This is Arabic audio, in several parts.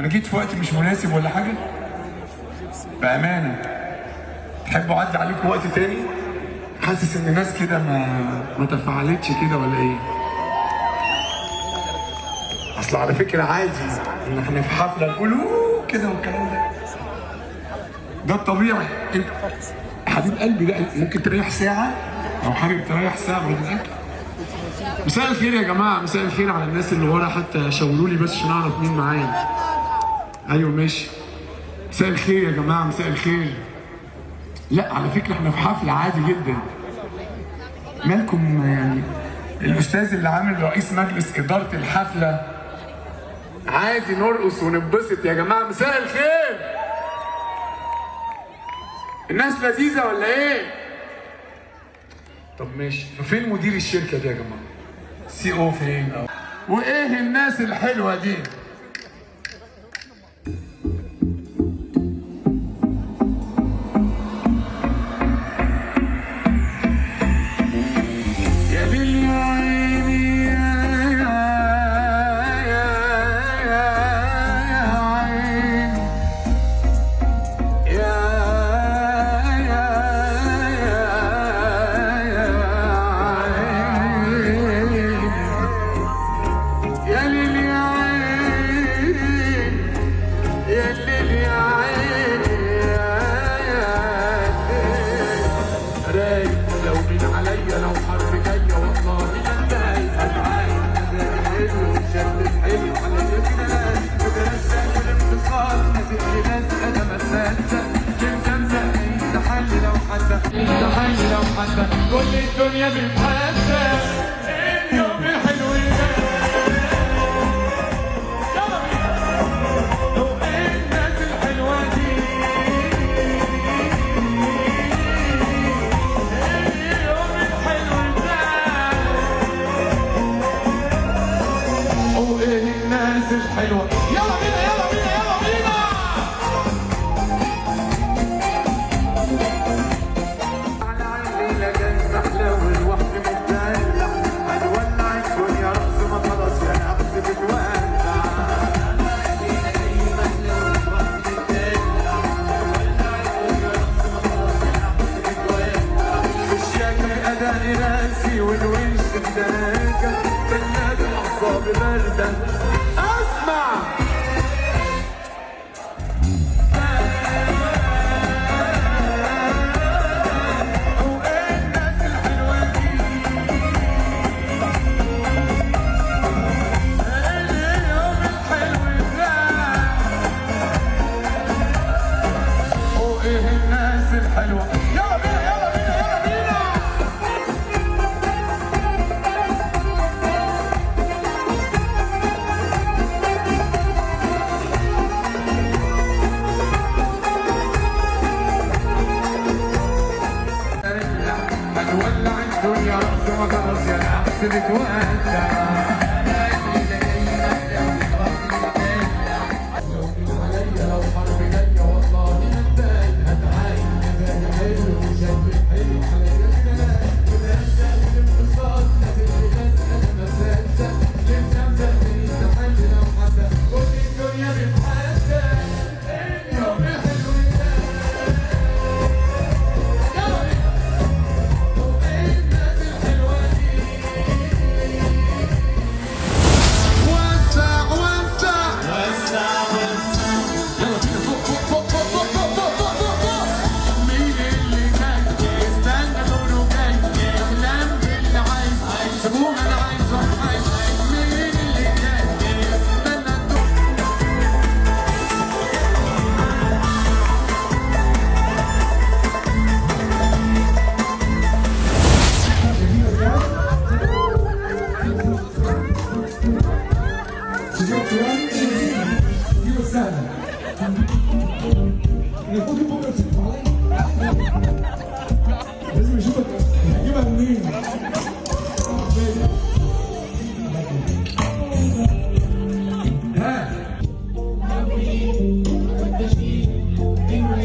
انا جيت في وقت مش مناسب ولا حاجه؟ بامانه تحبوا اعدي عليكم وقت تاني؟ حاسس ان الناس كده ما تفاعلتش كده ولا ايه؟ اصل على فكره عادي ان احنا في حفله نقول كده والكلام ده الطبيعي. انت حبيب قلبي ده ممكن تريح ساعه او حابب تريح ساعه بعد الاكل. مساء الخير يا جماعه، مساء الخير على الناس اللي ورا، حتى شاوروا لي بس عشان اعرف مين معايا. ايوه ماشي. مساء الخير يا جماعه، مساء الخير. لا على فكره احنا في حفله عادي جدا. مالكم يعني؟ الاستاذ اللي عامل رئيس مجلس اداره الحفله، عادي نرقص وننبسط يا جماعه. مساء الخير. الناس لذيذه ولا ايه؟ طب ماشي، ففين مدير الشركه دي يا جماعه؟ سي او فين؟ وايه الناس الحلوه دي؟ كل الدنيا بتحدى اليوم الحلو ده. يلا بينا لو الناس الحلوة دي اليوم الحلو ده. وايه الناس الحلوة. يلا بينا يلا بينا يلا بينا. راسي والوش بداك بلاد الاعصاب بارده. اسمع وايه الناس الحلوه دي اليوم الحلو ده. وايه الناس الحلوه. يلا بينا يلا بينا يلا بينا. هنولع الدنيا رأس وخلاص يا نحسن تودع. لو حرب جايه والله هتبان هتعاين مزاج حلو وشكل حلو على يدنا بنرجع الانبساط نازل بناس انا ما صدق لسه مزهقين تحل لو حتى كل الدنيا بتحدى اليوم الحلو ده. يلا بينا وايه الناس الحلوه دي. وسع وسع وسع وسع. يلا بينا فوق فوق فوق فوق فوق فوق فوق فوق فوق. مين اللي جاي يستنى دوره جاي يحلم باللي عايز سيبوه انا عايز عايز. مين اللي جاي يستنى دوره. لازم يشوفك هتجيبها منين؟ ها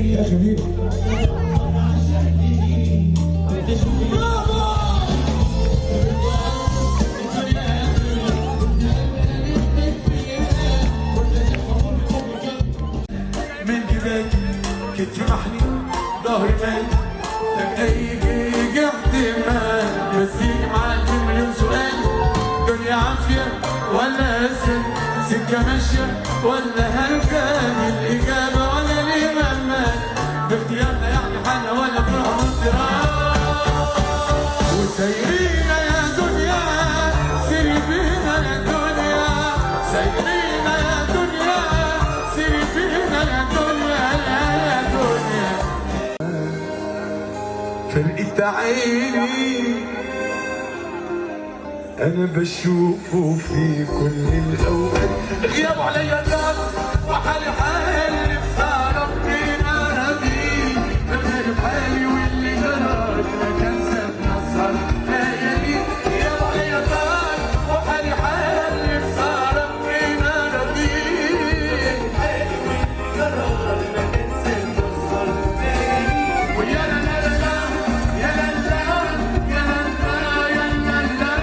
يا جميل. تسمحني ظهري مال يجي احتمال بس يجي معاك مليون سؤال دنيا عافية ولا أسد سكة ماشية ولا هركان الإجابة ولا ليه ممال باختيارنا يعني حالنا ولا بنروح مصدرات وسايرين يا دنيا سيري بينا يا دنيا سايرين يا دنيا سيري بينا يا دنيا يا دنيا فرقت عيني أنا بشوفه في كل الأوقات غياب عليا الدار وحالي حالي بصار ربنا ربي بغير حالي واللي جرى ما كان ساب نصر ليالي غياب عليا الدار وحالي حالي بصار ربنا ربي حالي واللي جرى ما كان ساب نصر ليالي ويا لا لا لا يا لا لا يا لا لا يا لا لا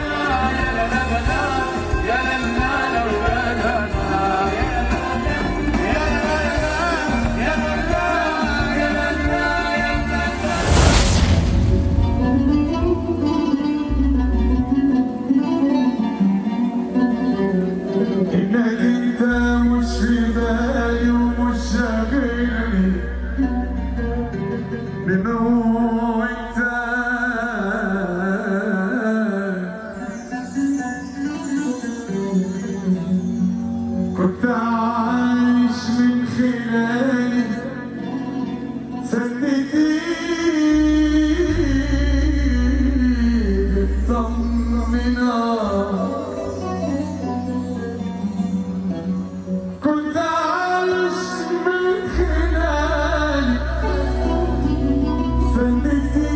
يا لا لا لو يا لا لا إنك أنت مش في بالي ومش شاغلني بموتك كنت عايش من خلالي سنتي بتطمنك كنت عايش من خلالي سنتي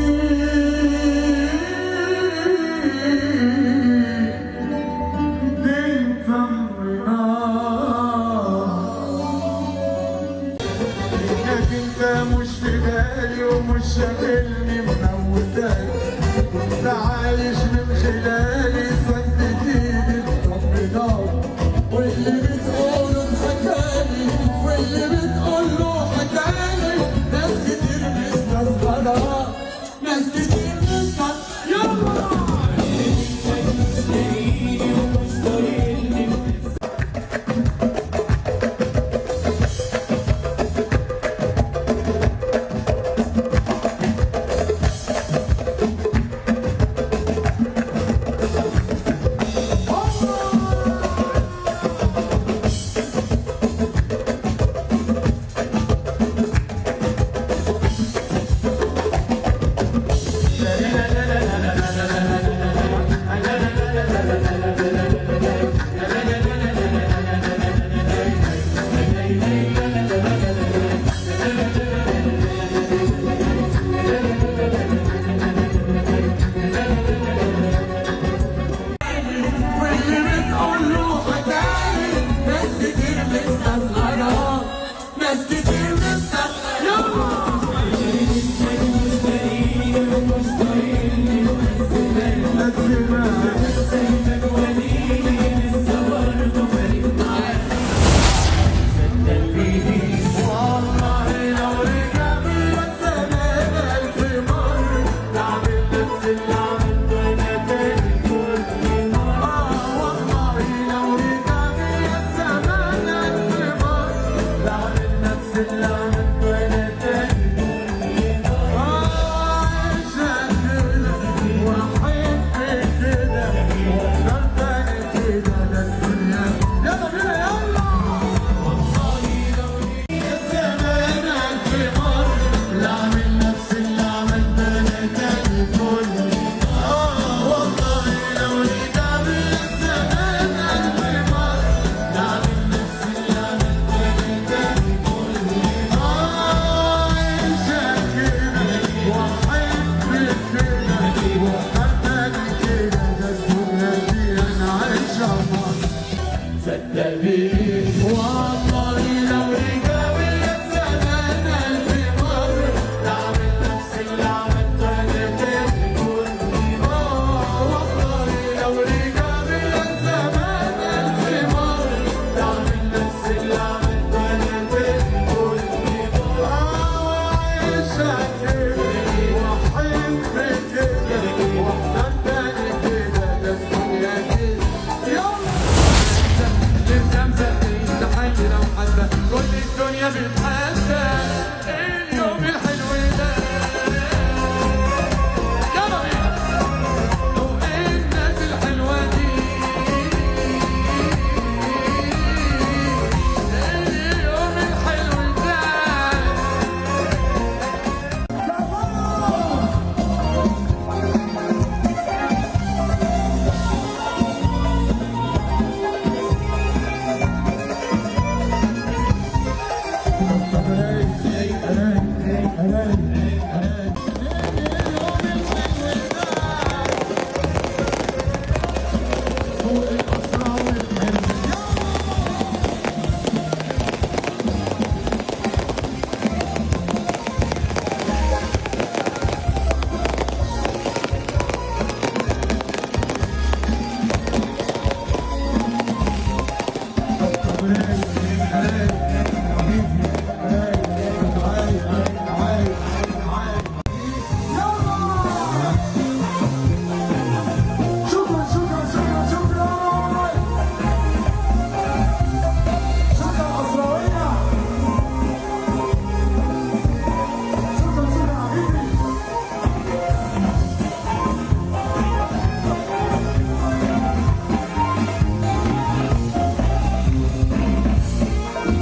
انك انت مش في بالي ومش شاغلني منوتك كنت عايش من خلالي سنتي بتطمنك واللي بتقوله اتحكالي واللي بتقوله حكالي ناس كتير مستصغرة ناس كتير يلا طلعت